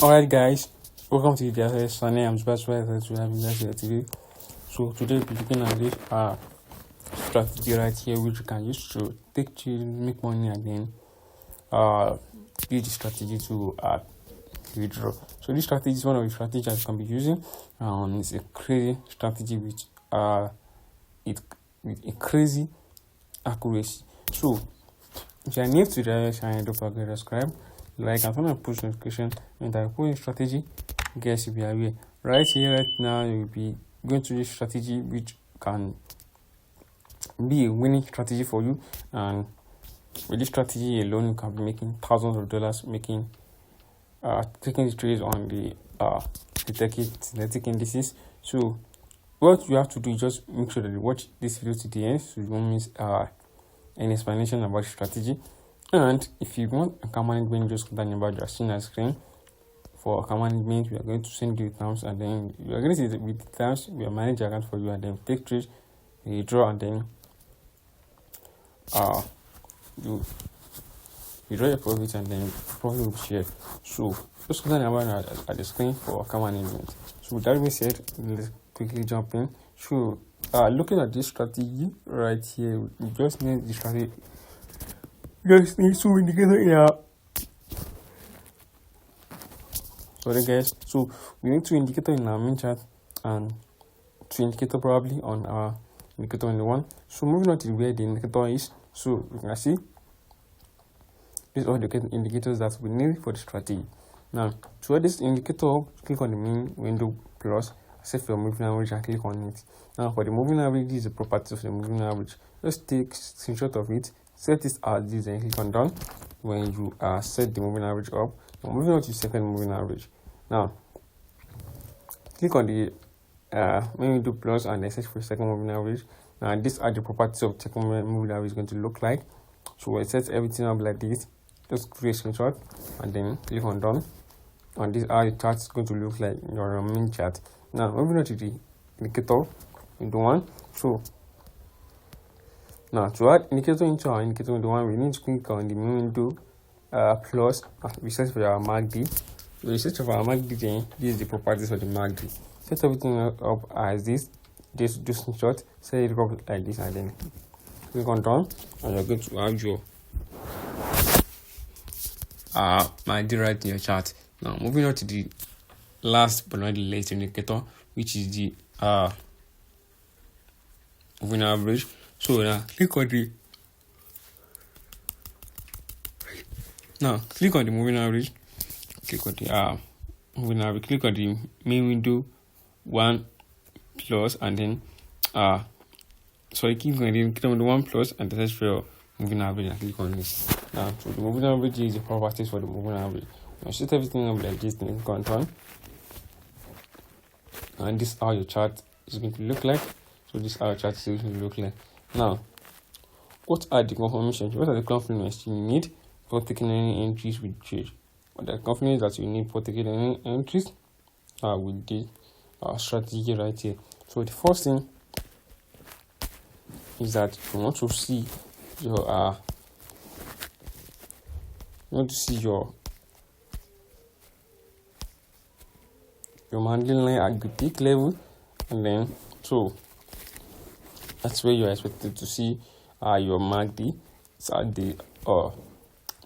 Alright, guys, welcome to the Sunday. I'm super excited to have you guys here today. So, today we're looking at this strategy right here, which you can use to make money and then use the strategy to withdraw. So, this strategy is one of the strategies that you can be using. It's a crazy strategy with a crazy accuracy. So, if you are new to the channel, don't forget to subscribe, like, and turn on push notification. And I put in strategy, guys, you'll be aware. Right here, right now, you'll be going to this strategy, which can be a winning strategy for you. And with this strategy alone, you can be making thousands of dollars, taking the trades on the synthetic indices. So, what you have to do is just make sure that you watch this video to the end, so you won't miss an explanation about the strategy. And if you want account management, just contact number you are seeing on screen. For account management, we are going to send you terms, and then you are going to see with the terms we will manage your account for you, and then take trades, you draw, and then you draw your profits, and then profit will be shared. So just contact number at the screen for account management. So with that being said, let's quickly jump in. So looking at this strategy right here, we just need the strategy. Just need two indicators in our sorry guys. So we need two indicators in our main chart and two indicators probably on our indicator in the one. So moving on to where the indicator is. So you can see these are the indicators that we need for the strategy. Now to add this indicator, click on the main window plus set for your moving average and click on it. Now for the moving average, this is the property of the moving average. Just take screenshot of it, set this as this, and click on done. When you set the moving average up, now moving on to second moving average. Now click on the main window plus and then search for second moving average. Now these are the properties of second moving average is going to look like. So when it sets everything up like this, just create a screenshot and then click on done. And these are the charts is going to look like your main chart. Now moving on to the indicator window one. So now to add indicator into our indicator window one, we need to click on the main window plus we search for our MACD. We search for our MACD, then this is the properties for the MACD. Set everything up as this. Just do screenshot, set it up like this, and then click on done, and you're going to have your MACD right in your chart. Now moving on to the last but not the least indicator, which is the moving average. So now click on the moving average. Click on the moving average. Click on the main window one plus, and then click on the one plus and the search for your moving average and click on this. Now so the moving average is the properties for the moving average. Now set everything up like this, then click on done. And this is how your chart is going to look like. So this is how your chart is going to look like. Now, what are the confirmations? What are the confirmations you need for taking any entries with trade? What are the confirmations that you need for taking any entries with the strategy right here? So the first thing is that you want to see your mandate line at the peak level, and then so that's where you're expected to see your MACD at the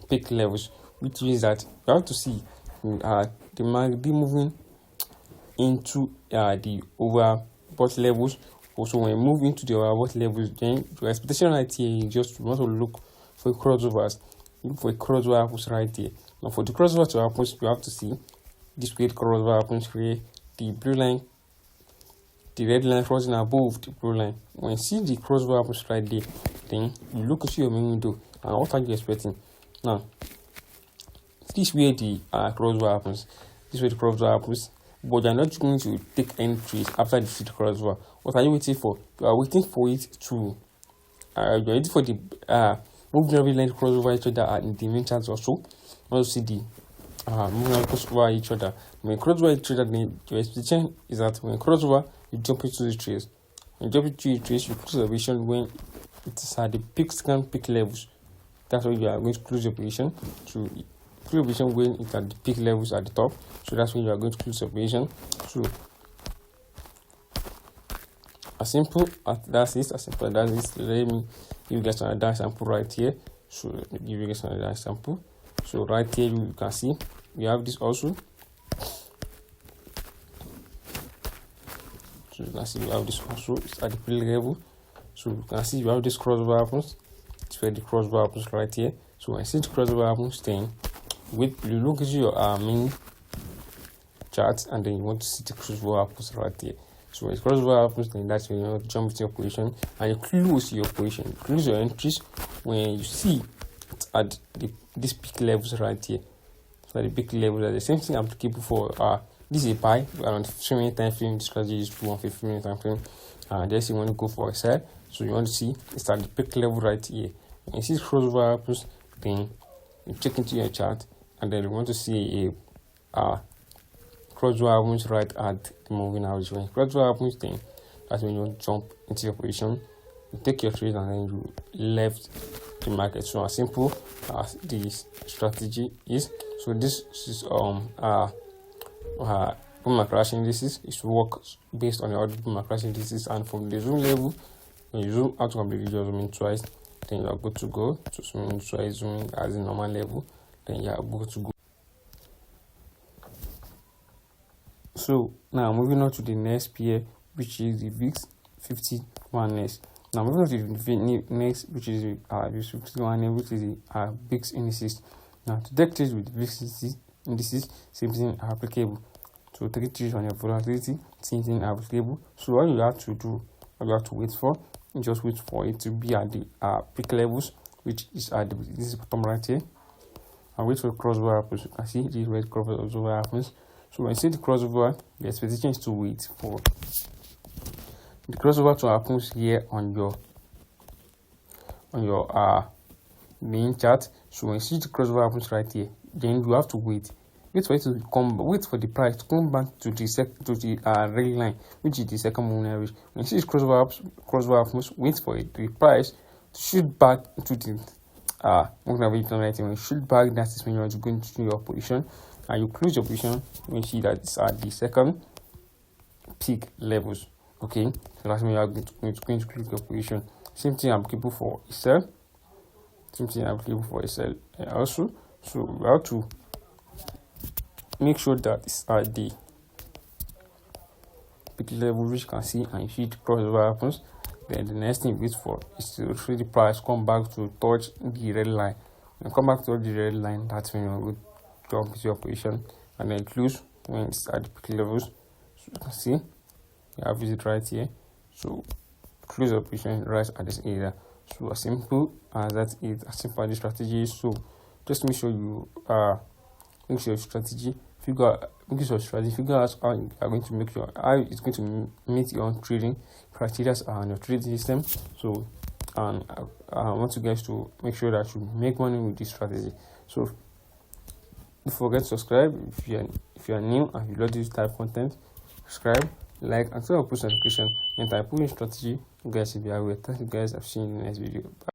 peak levels, which means that you have to see the MACD moving into the overbought levels. Also, when you move into the overbought levels, then your expectation right here is just want to look for crossovers. Look for a crossover happens right here. Now for the crossover to happen, you have to see this way the crossover happens here. The blue line, the red line crossing above the blue line. When you see the crossover happens right there, then you look into your main window and what are you expecting? Now this is where the crossover happens. This is where the crossover happens, but you're not going to take entries after the seed crossover. What are you waiting for? You are waiting for it to you're waiting for the moving average line crossover each other in the main chart also. You want to see the moving average crossover each other. When crossover each other, then your expectation is that when crossover, you jump into the trace. When you jump into the trace, you close the position when it is at the second peak levels. That's why you are going to close your position. So close position when it's at the peak levels at the top. So that's when you are going to close your position. So as simple as that is, as simple as that is. Let me give you guys another example right here. So let me give you guys another example. So right here you can see we have this also. So you can see we have this also. It's at the peak level. So you can see you have this crossover happens. It's where the crossover happens right here. So when I see the crossover happens, then you look at your main chart, and then you want to see the crossover happens right here. So when the crossover happens, then that's when you want to jump into your position and you close your position. Close your entries when you see it's at these peak levels right here. So at the peak levels are the same thing applicable for this is a pie around 15 minute time frame. This strategy is 15 minute time frame. Just you want to go for a sell. So you want to see it's at the peak level right here. When you see crossover happens, then you check into your chart, and then you want to see a crossover happens right at the moving average. When crossover happens, then that's when you want to jump into your position. You take your trade and then you left the market. So as simple as this strategy is. So this is Boomer crash indices is work based on the other Boomer crash indices, and from the zoom level, when you zoom out completely, just zoom in twice, then you are good to go. To zoom in twice, zooming as the normal level, then you are good to go. So now moving on to the next pair, which is the VIX 51 Now moving on to the next, which is the VIX 51, which is the VIX indices. Now to take trades with VIX indices, same thing applicable. So take trades on your volatility, same thing applicable. So what you have to do, what you have to wait for, you just wait for it to be at the peak levels, which is at this is bottom right here. And wait for the crossover happens. You can see this red crossover happens. So when you see the crossover, the expectation is to wait for the crossover to happen here on your main chart. So when you see the crossover happens right here, then you have to wait for it to come, wait for the price to come back to the red line, which is the second moving average. When you see this crossover happens, wait for it, the price to shoot back to the moving average right here. When you shoot back, that is when you want to go into your position, and you close your position when you see that it's at the second peak levels. Okay, so that's when you are going to close your position. Same thing applicable for a sell. Same thing applicable for a sell also. So we have to make sure that it's at the peak level, which you can see, and you see the crossover happens. Then the next thing you wait for is to see the price come back to touch the red line. When you come back to the red line, that's when you're going to jump into your position and then close when it's at the peak levels. So you can see you have it right here. So close your position right at this area. So as simple as that is, as simple as the strategy is. So just make sure you make your strategy, figure out how you are going to how it's going to meet your own trading criteria and your trading system. So and I want you guys to make sure that you make money with this strategy. So don't forget to subscribe if you are new and you love this type of content. Subscribe, like, and turn on post notification. And I put in strategy, you guys will be aware. Thank you guys. I've seen you in the next video. Bye.